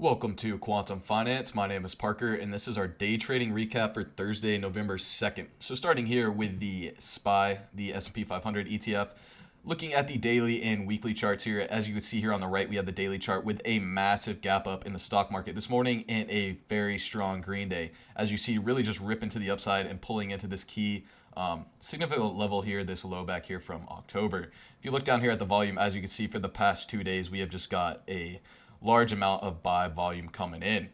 Welcome to Quantum Finance. My name is Parker, and this is our day trading recap for Thursday, November 2nd. So starting here with the SPY, the S&P 500 ETF, looking at the daily and weekly charts here, as you can see here on the right, we have the daily chart with a massive gap up in the stock market this morning and a very strong green day. As you see, really just ripping to the upside and pulling into this key significant level here, this low back here from October. If you look down here at the volume, as you can see for the past 2 days, we have just got a large amount of buy volume coming in.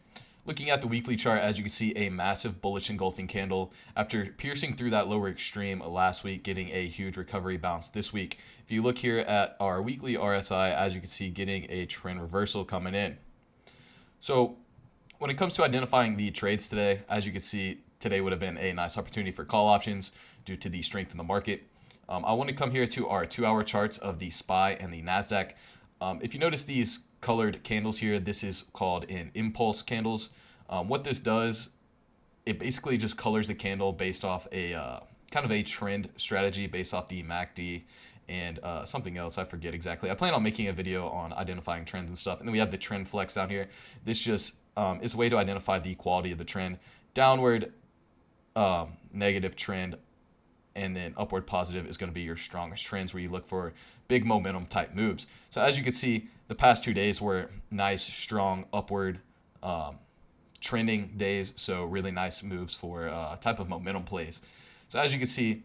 Looking at the weekly chart, as you can see, a massive bullish engulfing candle after piercing through that lower extreme last week, getting a huge recovery bounce this week. If you look here at our weekly RSI, as you can see, getting a trend reversal coming in. So when it comes to identifying the trades today, as you can see, today would have been a nice opportunity for call options due to the strength in the market. I want to come here to our 2-hour charts of the SPY and the NASDAQ. If you notice these colored candles here, this is called an impulse candles. What this does, it basically just colors the candle based off a kind of a trend strategy based off the MACD and something else. I forget exactly. I plan on making a video on identifying trends and stuff. And then we have the trend flex down here. This just is a way to identify the quality of the trend. Downward negative trend, and then upward positive is going to be your strongest trends where you look for big momentum type moves. So as you can see, the past 2 days were nice, strong, upward trending days. So really nice moves for type of momentum plays. So as you can see,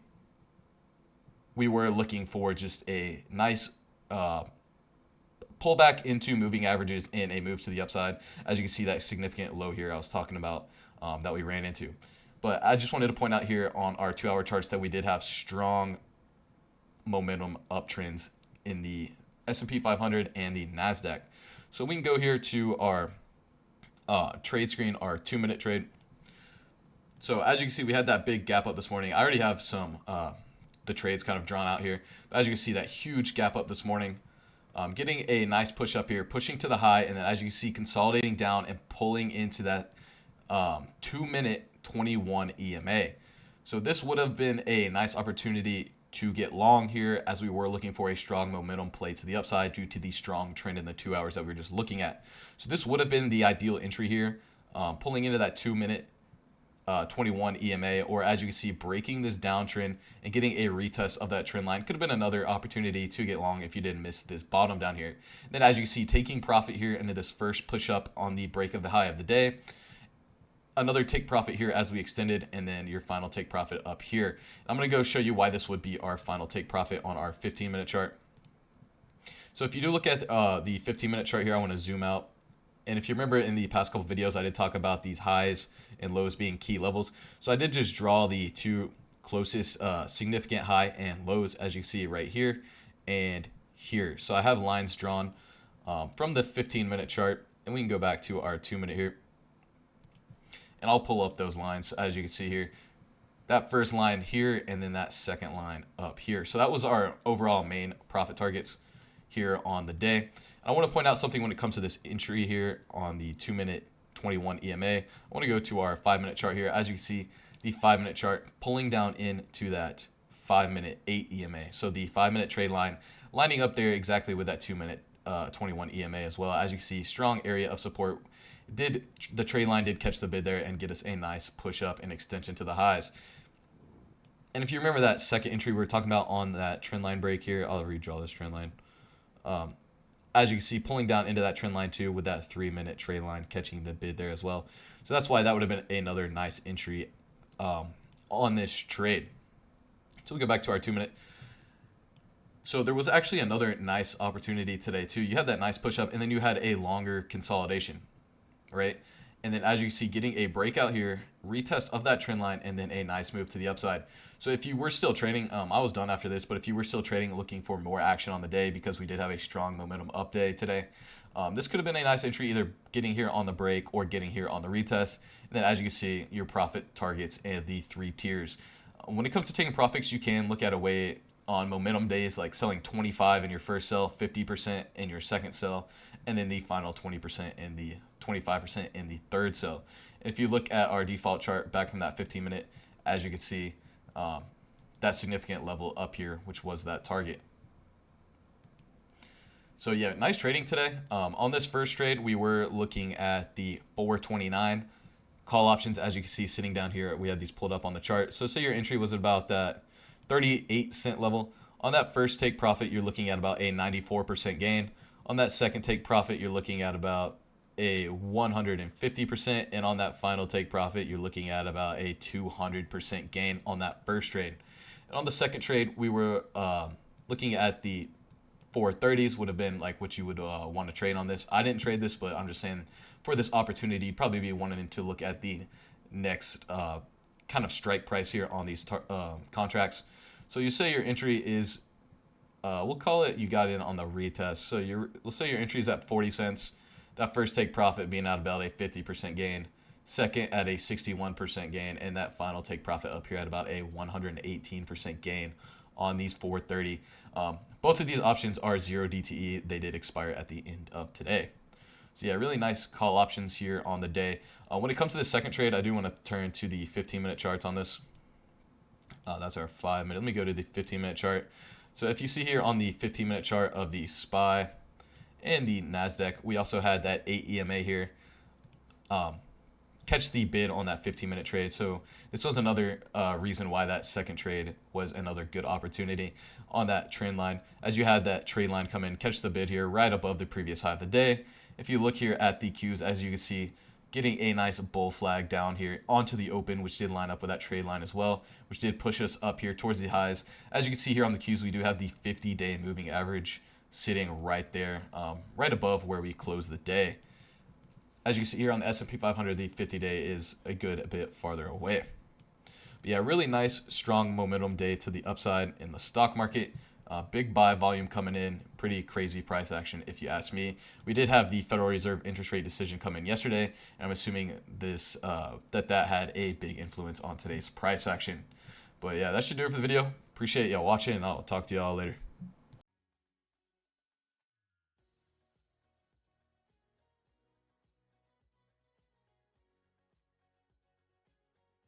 we were looking for just a nice pullback into moving averages and a move to the upside. As you can see, that significant low here I was talking about that we ran into. But I just wanted to point out here on our 2-hour charts that we did have strong momentum uptrends in the S&P 500 and the NASDAQ. So we can go here to our trade screen, our 2-minute trade. So as you can see, we had that big gap up this morning. I already have some the trades kind of drawn out here. But as you can see, that huge gap up this morning, getting a nice push up here, pushing to the high, and then as you can see, consolidating down and pulling into that 2-minute 21 EMA. So this would have been a nice opportunity to get long here as we were looking for a strong momentum play to the upside due to the strong trend in the 2 hours that we were just looking at. So this would have been the ideal entry here, pulling into that 2-minute 21 EMA, or as you can see, breaking this downtrend and getting a retest of that trend line. Could have been another opportunity to get long if you didn't miss this bottom down here. Then as you can see, taking profit here into this first push up on the break of the high of the day. Another take profit here as we extended, and then your final take profit up here. I'm going to go show you why this would be our final take profit on our 15-minute chart. So if you do look at the 15-minute chart here, I want to zoom out. And if you remember in the past couple videos, I did talk about these highs and lows being key levels. So I did just draw the two closest significant high and lows, as you see right here and here. So I have lines drawn from the 15-minute chart, and we can go back to our 2-minute here. And I'll pull up those lines, as you can see here. That first line here, and then that second line up here. So that was our overall main profit targets here on the day. I want to point out something when it comes to this entry here on the 2-minute 21 EMA. I want to go to our 5-minute chart here. As you can see, the 5-minute chart pulling down into that 5-minute 8 EMA. So the 5-minute trade line lining up there exactly with that 2-minute 21 EMA as well. As you can see, strong area of support. The trade line did catch the bid there and get us a nice push up and extension to the highs. And if you remember that second entry we were talking about on that trend line break here, I'll redraw this trend line. As you can see, pulling down into that trend line too with that 3-minute trade line catching the bid there as well. So that's why that would have been another nice entry on this trade. So we go back to our 2-minute. So there was actually another nice opportunity today too. You had that nice push up, and then you had a longer consolidation, right? And then as you see, getting a breakout here, retest of that trend line, and then a nice move to the upside. So if you were still trading, I was done after this, but if you were still trading looking for more action on the day, because we did have a strong momentum up day today, this could have been a nice entry, either getting here on the break or getting here on the retest. And then as you can see, your profit targets and the 3 tiers. When it comes to taking profits, you can look at a way on momentum days, like selling 25 in your first sell, 50% in your second sell, and then the final 20% and the 25% in the third sell. If you look at our default chart back from that 15-minute, as you can see, that significant level up here, which was that target. So yeah, nice trading today. On this first trade, we were looking at the 429 call options. As you can see, sitting down here, we had these pulled up on the chart. So say your entry was about that 38-cent level. On that first take profit, you're looking at about a 94% gain. On that second take profit, you're looking at about a 150%. And on that final take profit, you're looking at about a 200% gain on that first trade. And on the second trade, we were looking at the 430s would have been like what you would want to trade on this. I didn't trade this, but I'm just saying for this opportunity, you'd probably be wanting to look at the next kind of strike price here on these contracts. So you say your entry is, we'll call it, you got in on the retest. So let's say your entry is at 40 cents. That first take profit being at about a 50% gain. Second at a 61% gain. And that final take profit up here at about a 118% gain on these 430. Both of these options are 0 DTE. They did expire at the end of today. So yeah, really nice call options here on the day. When it comes to the second trade, I do want to turn to the 15-minute charts on this. That's our 5-minute. Let me go to the 15-minute chart. So if you see here on the 15-minute chart of the SPY and the NASDAQ, we also had that 8 EMA here. Catch the bid on that 15-minute trade. So this was another reason why that second trade was another good opportunity on that trend line. As you had that trade line come in, catch the bid here right above the previous high of the day. If you look here at the Qs, as you can see, getting a nice bull flag down here onto the open, which did line up with that trade line as well, which did push us up here towards the highs. As you can see here on the Qs, we do have the 50-day moving average sitting right there, right above where we close the day. As you can see here on the S&P 500, the 50-day is a good bit farther away. But yeah, really nice, strong momentum day to the upside in the stock market. Big buy volume coming in, pretty crazy price action if you ask me. We did have the Federal Reserve interest rate decision come in yesterday, and I'm assuming this that had a big influence on today's price action. But yeah, that should do it for the video. Appreciate y'all watching, and I'll talk to y'all later.